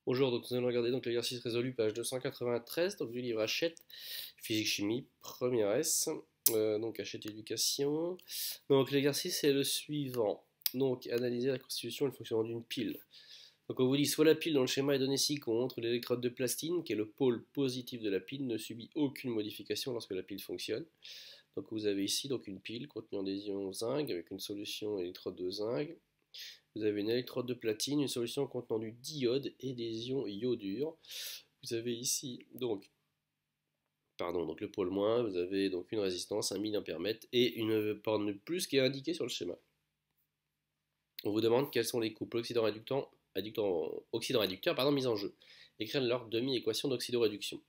Bonjour, donc nous allons regarder donc l'exercice résolu, page 293, donc du livre Hachette, physique-chimie, première S, donc Hachette éducation. Donc l'exercice est le suivant, donc analyser la constitution et le fonctionnement d'une pile. Donc on vous dit, soit la pile dans le schéma est donnée ci-contre, l'électrode de plastine, qui est le pôle positif de la pile, ne subit aucune modification lorsque la pile fonctionne. Donc vous avez ici donc une pile contenant des ions zinc avec une solution électrode de zinc. Vous avez une électrode de platine, une solution contenant du diode et des ions iodures. Vous avez ici donc, donc le pôle moins, vous avez donc une résistance, 1 mA et une borne de plus qui est indiquée sur le schéma. On vous demande quels sont les couples oxydant-réducteurs mis en jeu. Écrire leur demi-équation d'oxydoréduction.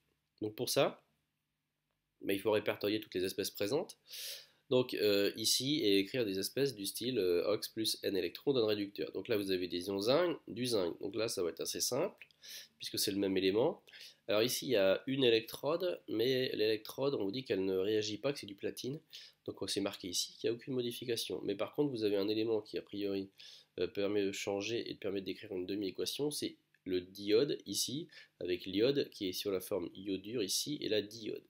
Donc pour ça, il faut répertorier toutes les espèces présentes. Donc ici, et écrire des espèces du style ox plus n électrons donne réducteur. Donc là, vous avez des ions zinc, du zinc. Donc là, ça va être assez simple, puisque c'est le même élément. Alors ici, il y a une électrode, mais l'électrode, on vous dit qu'elle ne réagit pas, que c'est du platine. Donc c'est marqué ici qu'il n'y a aucune modification. Mais par contre, vous avez un élément qui, a priori, permet de changer et de permettre d'écrire une demi-équation, c'est le diode, ici, avec l'iode, qui est sur la forme iodure, ici, et la diode.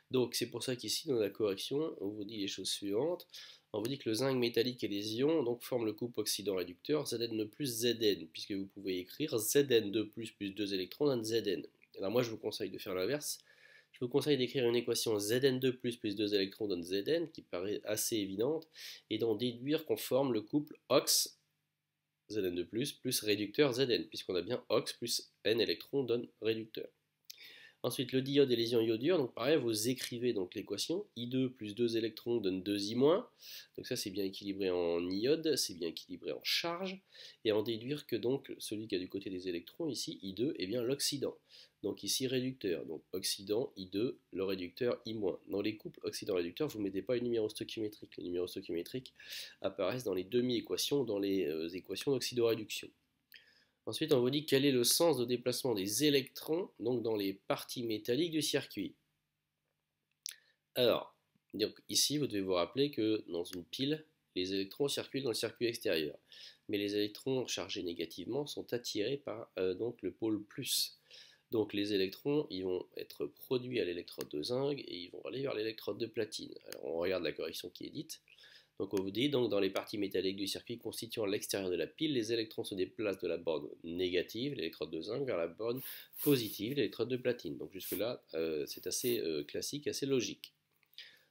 Donc c'est pour ça qu'ici dans la correction, on vous dit les choses suivantes. On vous dit que le zinc métallique et les ions donc, forment le couple oxydant-réducteur Zn plus Zn, puisque vous pouvez écrire Zn2 plus 2 électrons dans Zn. Alors moi je vous conseille de faire l'inverse. Je vous conseille d'écrire une équation Zn2 plus 2 électrons donne Zn, qui paraît assez évidente, et d'en déduire qu'on forme le couple ox Zn2 plus réducteur Zn, puisqu'on a bien ox plus n électrons donne réducteur. Ensuite, le diode et les ions iodures, donc pareil, vous écrivez donc l'équation, I2 plus 2 électrons donne 2I-. Donc ça, c'est bien équilibré en iode, c'est bien équilibré en charge. Et en déduire que donc celui qui a du côté des électrons, ici, I2, est bien l'oxydant. Donc ici, réducteur. Donc oxydant, I2, le réducteur, I-. Dans les couples oxydant-réducteur, vous ne mettez pas les numéros stoichiométriques. Les numéros stoichiométriques apparaissent dans les demi-équations, dans les équations d'oxydoréduction. Ensuite, on vous dit quel est le sens de déplacement des électrons donc dans les parties métalliques du circuit. Alors, donc ici, vous devez vous rappeler que dans une pile, les électrons circulent dans le circuit extérieur. Mais les électrons chargés négativement sont attirés par donc le pôle plus. Donc les électrons, ils vont être produits à l'électrode de zinc et ils vont aller vers l'électrode de platine. Alors on regarde la correction qui est dite. Donc on vous dit, donc dans les parties métalliques du circuit constituant l'extérieur de la pile, les électrons se déplacent de la borne négative, l'électrode de zinc, vers la borne positive, l'électrode de platine. Donc jusque là, c'est assez classique, assez logique.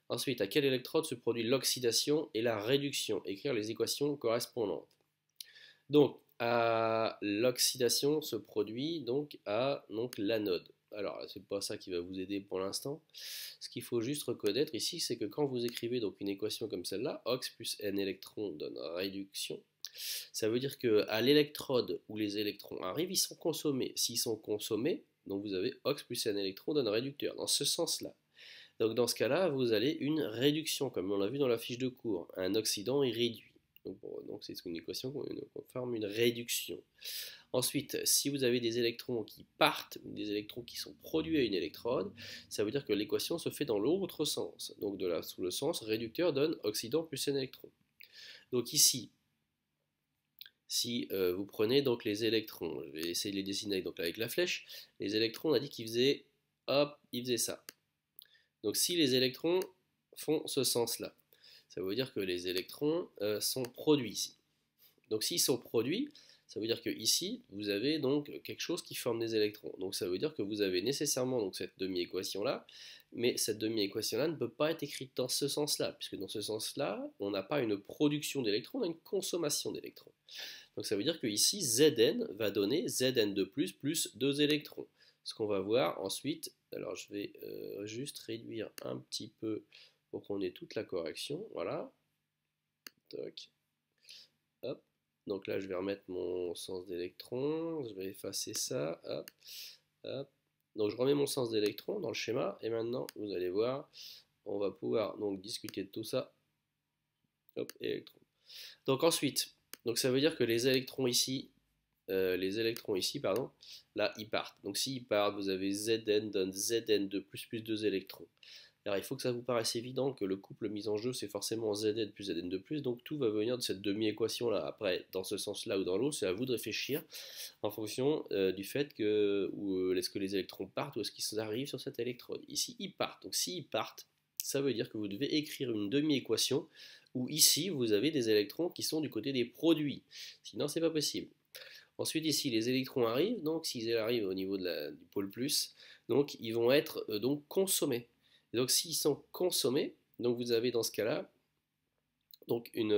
Ensuite, à quelle électrode se produit l'oxydation et la réduction? Écrire les équations correspondantes. Donc, à l'oxydation se produit donc à l'anode. Alors, c'est pas ça qui va vous aider pour l'instant. Ce qu'il faut juste reconnaître ici, c'est que quand vous écrivez donc une équation comme celle-là, ox plus n électrons donne réduction, ça veut dire qu'à l'électrode où les électrons arrivent, ils sont consommés. S'ils sont consommés, donc vous avez ox plus n électrons donne réducteur, dans ce sens-là. Donc dans ce cas-là, vous avez une réduction, comme on l'a vu dans la fiche de cours. Un oxydant est réduit. Donc c'est une équation qu'on forme une réduction. Ensuite, si vous avez des électrons qui partent, des électrons qui sont produits à une électrode, ça veut dire que l'équation se fait dans l'autre sens. Donc sous le sens réducteur donne oxydant plus n électrons. Donc ici, si vous prenez donc les électrons, je vais essayer de les dessiner donc avec la flèche, les électrons, on a dit qu'ils faisaient, hop, ils faisaient ça. Donc si les électrons font ce sens-là, ça veut dire que les électrons sont produits ici. Donc s'ils sont produits, ça veut dire que ici, vous avez donc quelque chose qui forme des électrons. Donc ça veut dire que vous avez nécessairement donc, cette demi-équation-là, mais cette demi-équation-là ne peut pas être écrite dans ce sens-là, puisque dans ce sens-là, on n'a pas une production d'électrons, on a une consommation d'électrons. Donc ça veut dire que ici, Zn va donner Zn2 plus 2 électrons. Ce qu'on va voir ensuite, alors je vais juste réduire un petit peu pour qu'on ait toute la correction, voilà. Toc. Hop. Donc là, je vais remettre mon sens d'électron, je vais effacer ça, hop, hop. Donc je remets mon sens d'électron dans le schéma, et maintenant, vous allez voir, on va pouvoir donc discuter de tout ça. Hop, électron. Donc ensuite, donc ça veut dire que les électrons ici, là, ils partent. Donc s'ils partent, vous avez Zn donne Zn2 plus 2 électrons. Alors il faut que ça vous paraisse évident que le couple mis en jeu c'est forcément Zn plus Zn de plus, donc tout va venir de cette demi-équation là. Après, dans ce sens-là ou dans l'autre, c'est à vous de réfléchir en fonction du fait que est-ce que les électrons partent ou est-ce qu'ils arrivent sur cette électrode. Ici ils partent, donc s'ils partent, ça veut dire que vous devez écrire une demi-équation où ici vous avez des électrons qui sont du côté des produits, sinon c'est pas possible. Ensuite ici les électrons arrivent, donc s'ils arrivent au niveau du pôle plus, donc ils vont être donc consommés. Et donc s'ils sont consommés, donc vous avez dans ce cas-là donc une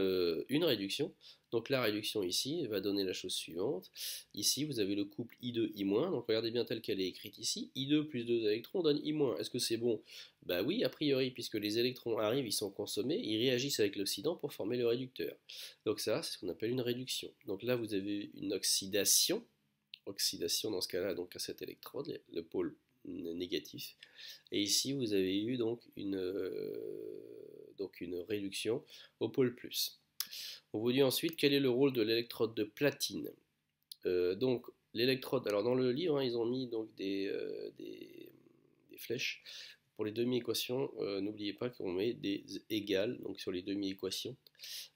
réduction. Donc la réduction ici va donner la chose suivante. Ici, vous avez le couple I2, I-, donc regardez bien telle qu'elle est écrite ici. I2 plus 2 électrons donne I-. Est-ce que c'est bon? Bah oui, a priori, puisque les électrons arrivent, ils sont consommés, ils réagissent avec l'oxydant pour former le réducteur. Donc ça, c'est ce qu'on appelle une réduction. Donc là, vous avez une oxydation. Oxydation dans ce cas-là, donc à cette électrode, le pôle négatif. Et ici, vous avez eu donc une réduction au pôle plus. On vous dit ensuite quel est le rôle de l'électrode de platine. Donc l'électrode, alors dans le livre, hein, ils ont mis donc des flèches. Pour les demi-équations, n'oubliez pas qu'on met des égales donc sur les demi-équations,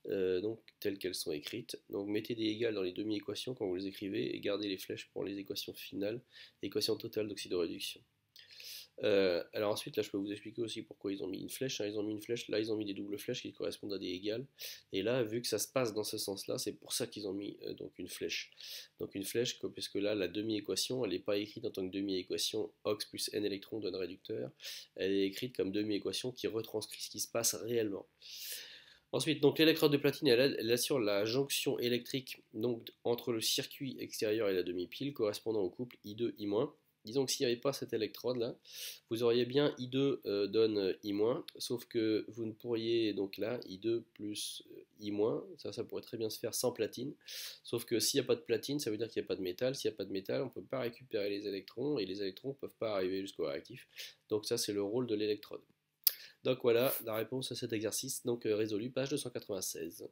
donc telles qu'elles sont écrites. Donc mettez des égales dans les demi-équations quand vous les écrivez et gardez les flèches pour les équations finales, équation totale d'oxydoréduction. Alors ensuite, là, je peux vous expliquer aussi pourquoi ils ont mis une flèche. Hein. Ils ont mis une flèche, là, ils ont mis des doubles flèches qui correspondent à des égales. Et là, vu que ça se passe dans ce sens-là, c'est pour ça qu'ils ont mis donc une flèche. Donc une flèche, puisque là, la demi-équation, elle n'est pas écrite en tant que demi-équation ox plus n électrons donne réducteur. Elle est écrite comme demi-équation qui retranscrit ce qui se passe réellement. Ensuite, donc l'électrode de platine, elle assure la jonction électrique donc, entre le circuit extérieur et la demi-pile correspondant au couple I2, I-. Disons que s'il n'y avait pas cette électrode là, vous auriez bien I2 donne I-, sauf que vous ne pourriez donc là I2 plus I-, ça pourrait très bien se faire sans platine, sauf que s'il n'y a pas de platine, ça veut dire qu'il n'y a pas de métal, s'il n'y a pas de métal, on ne peut pas récupérer les électrons, et les électrons ne peuvent pas arriver jusqu'au réactif, donc ça c'est le rôle de l'électrode. Donc voilà la réponse à cet exercice, donc résolu, page 296.